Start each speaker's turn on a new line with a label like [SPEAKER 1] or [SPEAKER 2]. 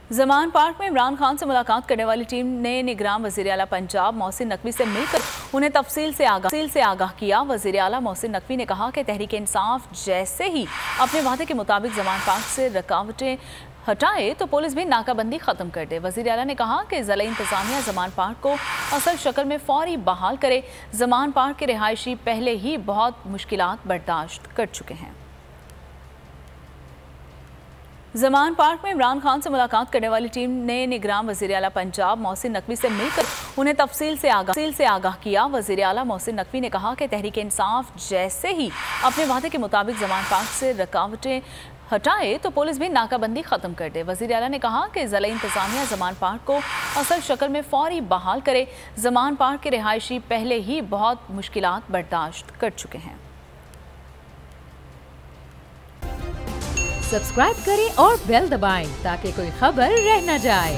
[SPEAKER 1] Zaman park में इमरान खान से मुलाकात करने वाली टीम ने निगरान वज़ीर आला पंजाब मोहसिन नकवी से मिलकर उन्हें तफसील से आगाह किया। वज़ीर आला मोहसिन नकवी ने कहा कि तहरीक इंसाफ जैसे ही अपने वादे के मुताबिक जमान पार्क से रुकावटें हटाए तो पुलिस भी नाकाबंदी खत्म कर दे। वज़ीर आला ने कहा कि ज़िला इंतज़ामिया जमान पार्क को असल शक्ल में फौरी बहाल करे। जमान पार्क के रिहायशी पहले ही बहुत मुश्किलात बर्दाश्त कर चुके हैं। जमान पार्क में इमरान खान से मुलाकात करने वाली टीम ने निगरान वज़ीर आला पंजाब मोहसिन नकवी से मिलकर उन्हें तफसील से आगाह किया। वज़ीर आला मोहसिन नकवी ने कहा कि तहरीक इंसाफ जैसे ही अपने वादे के मुताबिक जमान पार्क से रुकावटें हटाए तो पुलिस भी नाकाबंदी खत्म कर दे। वज़ीर आला ने कहा कि ज़िला इंतज़ामिया जमान पार्क को असल शक्ल में फौरी बहाल करे। जमान पार्क के रिहायशी पहले ही बहुत मुश्किलात बर्दाश्त कर चुके हैं।
[SPEAKER 2] सब्सक्राइब करें और बेल दबाएं ताकि कोई खबर रह न जाए।